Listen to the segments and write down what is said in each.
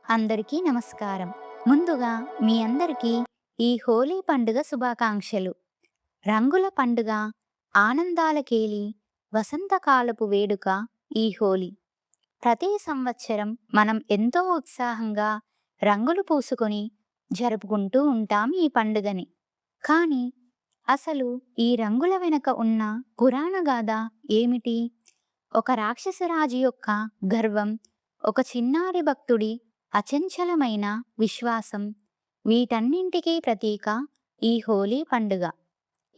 అందరికీ నమస్కారం. ముందుగా మీ అందరికీ ఈ హోలీ పండుగ శుభాకాంక్షలు. రంగుల పండుగ, ఆనందాల కేలి, వసంతకాలపు వేడుక ఈ హోలీ. ప్రతి సంవత్సరం మనం ఎంతో ఉత్సాహంగా రంగులు పూసుకొని జరుపుకుంటూ ఉంటాం ఈ పండుగని. కానీ అసలు ఈ రంగుల వెనుక ఉన్న పురాణ గాథ ఏమిటి? ఒక రాక్షసరాజు యొక్క గర్వం, ఒక చిన్నారి భక్తుడి అచంచలమైన విశ్వాసం, వీటన్నింటికీ ప్రతీక ఈ హోలీ పండుగ.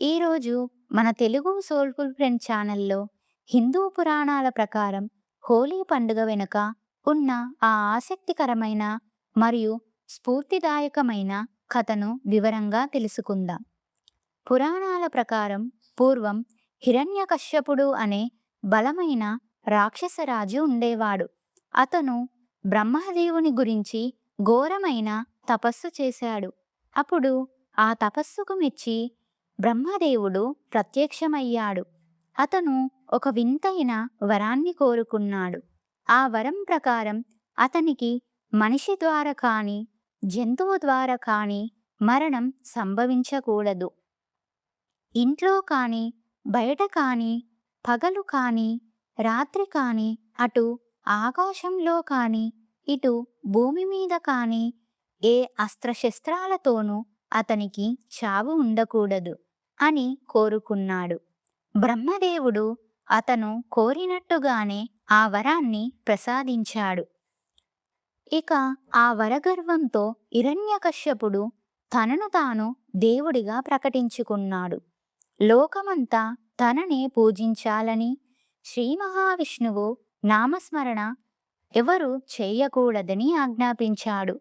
ఈరోజు మన తెలుగు సోల్ఫుల్ ఫ్రెండ్ ఛానల్లో హిందూ పురాణాల ప్రకారం హోలీ పండుగ వెనుక ఉన్న ఆ ఆసక్తికరమైన మరియు స్ఫూర్తిదాయకమైన కథను వివరంగా తెలుసుకుందాం. పురాణాల ప్రకారం పూర్వం హిరణ్యకశ్యపుడు అనే బలమైన రాక్షసరాజు ఉండేవాడు. అతను బ్రహ్మదేవుని గురించి ఘోరమైన తపస్సు చేశాడు. అప్పుడు ఆ తపస్సుకు మెచ్చి బ్రహ్మదేవుడు ప్రత్యక్షమయ్యాడు. అతను ఒక వింతైన వరాన్ని కోరుకున్నాడు. ఆ వరం ప్రకారం అతనికి మనిషి ద్వారా కానీ జంతువు ద్వారా కానీ మరణం సంభవించకూడదు. ఇంట్లో కానీ బయట కానీ పగలు కానీ రాత్రి కానీ అటు ఆకాశంలో కానీ ఇటు భూమి మీద కానీ ఏ అస్త్రశస్త్రాలతోనూ అతనికి చావు ఉండకూడదు అని కోరుకున్నాడు. బ్రహ్మదేవుడు అతను కోరినట్టుగానే ఆ వరాన్ని ప్రసాదించాడు. ఇక ఆ వరగర్వంతో హిరణ్యకశ్యపుడు తనను తాను దేవుడిగా ప్రకటించుకున్నాడు. లోకమంతా తననే పూజించాలని, శ్రీ మహావిష్ణువు నామస్మరణ ఎవరు చేయకూడదని ఆజ్ఞాపించాడు.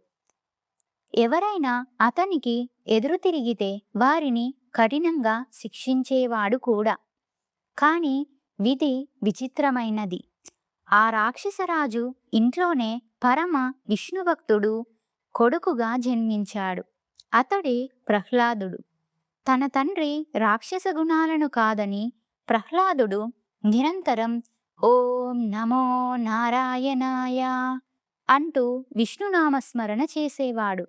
ఎవరైనా అతనికి ఎదురు తిరిగితే వారిని కఠినంగా శిక్షించేవాడు కూడా. కాని విధి విచిత్రమైనది. ఆ రాక్షసరాజు ఇంట్లోనే పరమ విష్ణుభక్తుడు కొడుకుగా జన్మించాడు. అతడే ప్రహ్లాదుడు. తన తండ్రి రాక్షస గుణాలను కాదని ప్రహ్లాదుడు నిరంతరం ఓం నమో నారాయణాయ అంటూ విష్ణునామస్మరణ చేసేవాడు.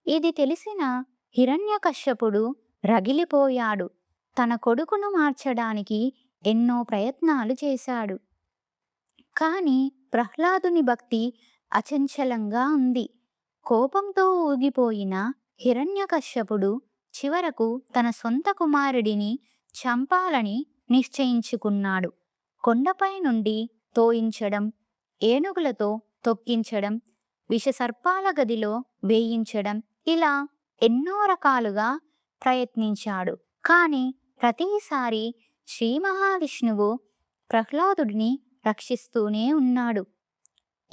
ఇది తెలిసిన హిరణ్యకశ్యపుడు రగిలిపోయాడు. తన కొడుకును మార్చడానికి ఎన్నో ప్రయత్నాలు చేశాడు. కాని ప్రహ్లాదుని భక్తి అచంచలంగా ఉంది. కోపంతో ఊగిపోయిన హిరణ్యకశ్యపుడు చివరకు తన సొంత కుమారుడిని చంపాలని నిశ్చయించుకున్నాడు. కొండపై నుండి తోయించడం, ఏనుగులతో తొక్కించడం, విషసర్పాల గదిలో వేయించడం, ఇలా ఎన్నో రకాలుగా ప్రయత్నించాడు. కాని ప్రతిసారి శ్రీ మహావిష్ణువు ప్రహ్లాదుడిని రక్షిస్తూనే ఉన్నాడు.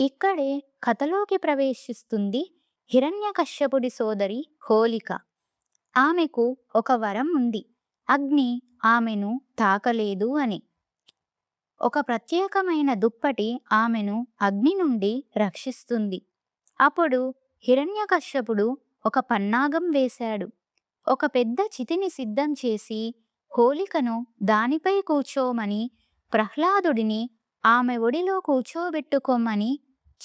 ఇక్కడే కథలోకి ప్రవేశిస్తుంది హిరణ్యకశ్యపుడి సోదరి హోలిక. ఆమెకు ఒక వరం ఉంది. అగ్ని ఆమెను తాకలేదు అని. ఒక ప్రత్యేకమైన దుప్పటి ఆమెను అగ్ని నుండి రక్షిస్తుంది. అప్పుడు హిరణ్యకశ్యపుడు ఒక పన్నాగం వేశాడు. ఒక పెద్ద చితిని సిద్ధం చేసి హోలికను దానిపై కూర్చోమని, ప్రహ్లాదుడిని ఆమె ఒడిలో కూర్చోబెట్టుకోమని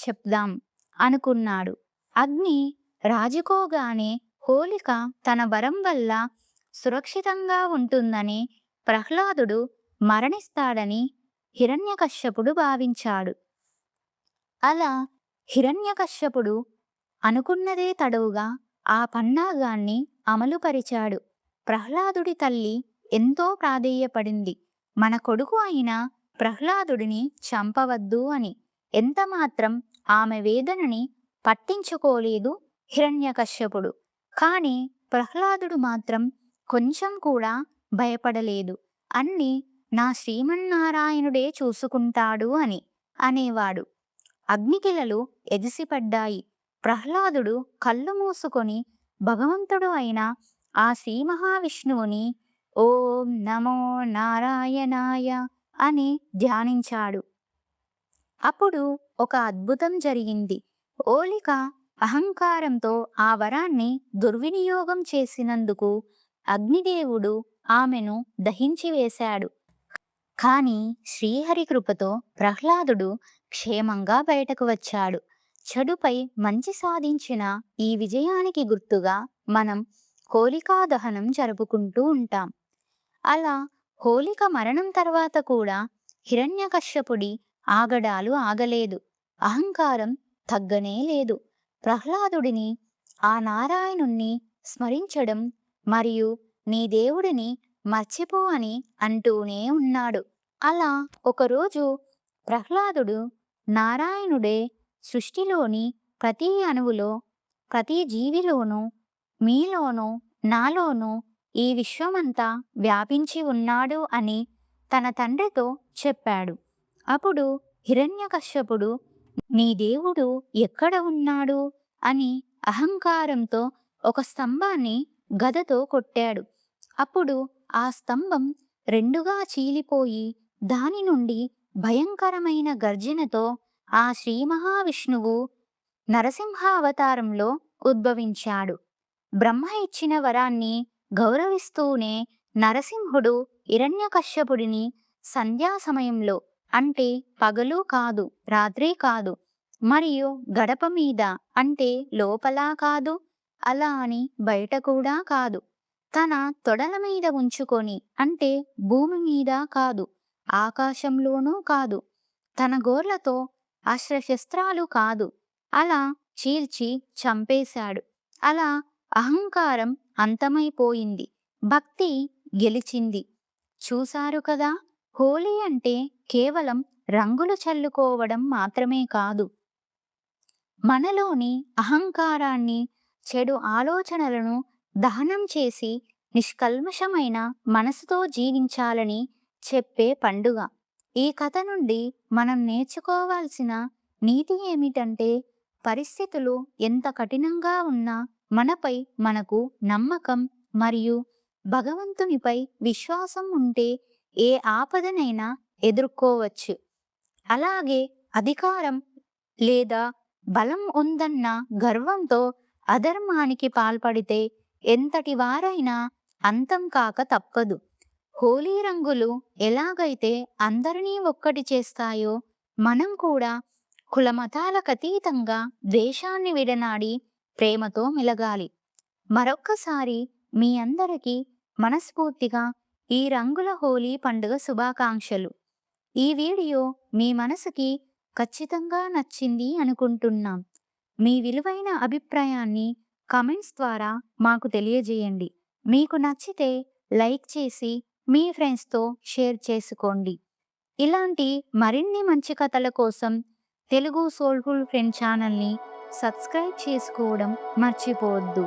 చెప్దాం అనుకున్నాడు. అగ్ని రాజుకోగానే హోలిక తన వరం వల్ల సురక్షితంగా ఉంటుందని, ప్రహ్లాదుడు మరణిస్తాడని హిరణ్యకశ్యపుడు భావించాడు. అలా హిరణ్యకశ్యపుడు అనుకున్నదే తడవుగా ఆ పన్నాగాన్ని అమలుపరిచాడు. ప్రహ్లాదుడి తల్లి ఎంతో ప్రాధేయపడింది. మన కొడుకు అయిన ప్రహ్లాదుడిని చంపవద్దు అని. ఎంతమాత్రం ఆమె వేదనని పట్టించుకోలేదు హిరణ్యకశ్యపుడు. కాని ప్రహ్లాదుడు మాత్రం కొంచెం కూడా భయపడలేదు. అన్ని నా శ్రీమన్నారాయణుడే చూసుకుంటాడు అని అనేవాడు. అగ్నికిలలు ఎగిసిపడ్డాయి. ప్రహ్లాదుడు కళ్ళు మూసుకొని భగవంతుడు అయిన ఆ శ్రీ మహావిష్ణువుని ఓం నమో నారాయణాయ అని ధ్యానించాడు. అప్పుడు ఒక అద్భుతం జరిగింది. హోలిక అహంకారంతో ఆ వరాన్ని దుర్వినియోగం చేసినందుకు అగ్నిదేవుడు ఆమెను దహించి వేశాడు. కాని శ్రీహరి కృపతో ప్రహ్లాదుడు క్షేమంగా బయటకు వచ్చాడు. చెడుపై మంచి సాధించిన ఈ విజయానికి గుర్తుగా మనం హోలికా దహనం జరుపుకుంటూ ఉంటాం. అలా హోలిక మరణం తర్వాత కూడా హిరణ్యకశ్యపుడి ఆగడాలు ఆగలేదు. అహంకారం తగ్గనే లేదు. ప్రహ్లాదుడిని, ఆ నారాయణుణ్ణి స్మరించడం మరియు నీ దేవుడిని మర్చిపో అని అంటూనే ఉన్నాడు. అలా ఒకరోజు ప్రహ్లాదుడు నారాయణుడే సృష్టిలోని ప్రతి అణువులో, ప్రతి జీవిలోనూ, మీలోనూ, నాలోనూ, ఈ విశ్వమంతా వ్యాపించి ఉన్నాడు అని తన తండ్రితో చెప్పాడు. అప్పుడు హిరణ్యకశ్యపుడు నీ దేవుడు ఎక్కడ ఉన్నాడు అని అహంకారంతో ఒక స్తంభాన్ని గదతో కొట్టాడు. అప్పుడు ఆ స్తంభం రెండుగా చీలిపోయి దాని నుండి భయంకరమైన గర్జనతో ఆ శ్రీ మహావిష్ణువు నరసింహావతారంలో ఉద్భవించాడు. బ్రహ్మ ఇచ్చిన వరాన్ని గౌరవిస్తూనే నరసింహుడు హిరణ్యకశ్యపుడిని సంధ్యా సమయంలో, అంటే పగలు కాదు, రాత్రి కాదు, మరియు గడప మీద, అంటే లోపల కాదు, అలా అని బయట కూడా కాదు, తన తొడల మీద ఉంచుకొని, అంటే భూమి మీద కాదు, ఆకాశంలోనూ కాదు, తన గోర్లతో అస్త్రశస్త్రాలు కాదు, అలా చీల్చి చంపేశాడు. అలా అహంకారం అంతమైపోయింది. భక్తి గెలిచింది. చూశారు కదా, హోలీ అంటే కేవలం రంగులు చల్లుకోవడం మాత్రమే కాదు, మనలోని అహంకారాన్ని, చెడు ఆలోచనలను దహనం చేసి నిష్కల్మషమైన మనసుతో జీవించాలని చెప్పే పండుగ. ఈ కథ నుండి మనం నేర్చుకోవాల్సిన నీతి ఏమిటంటే, పరిస్థితులు ఎంత కఠినంగా ఉన్నా మనపై మనకు నమ్మకం మరియు భగవంతునిపై విశ్వాసం ఉంటే ఏ ఆపదనైనా ఎదుర్కోవచ్చు. అలాగే అధికారం లేదా బలం ఉందన్న గర్వంతో అధర్మానికి పాల్పడితే ఎంతటి వారైనా అంతం కాక తప్పదు. హోలీ రంగులు ఎలాగైతే అందరినీ ఒక్కటి చేస్తాయో, మనం కూడా కులమతాలకతీతంగా ద్వేషాన్ని విడనాడి ప్రేమతో మెలగాలి. మరొక్కసారి మీ అందరికీ మనస్ఫూర్తిగా ఈ రంగుల హోలీ పండుగ శుభాకాంక్షలు. ఈ వీడియో మీ మనసుకి ఖచ్చితంగా నచ్చింది అనుకుంటున్నాం. మీ విలువైన అభిప్రాయాన్ని కామెంట్స్ ద్వారా మాకు తెలియజేయండి. మీకు నచ్చితే లైక్ చేసి మీ ఫ్రెండ్స్తో షేర్ చేసుకోండి. ఇలాంటి మరిన్ని మంచి కథల కోసం తెలుగు సోల్ఫుల్ ఫ్రెండ్ ఛానల్ని సబ్స్క్రైబ్ చేసుకోవడం మర్చిపోవద్దు.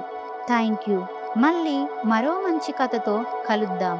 Thank you. మళ్ళీ మరో మంచి కథతో కలుద్దాం.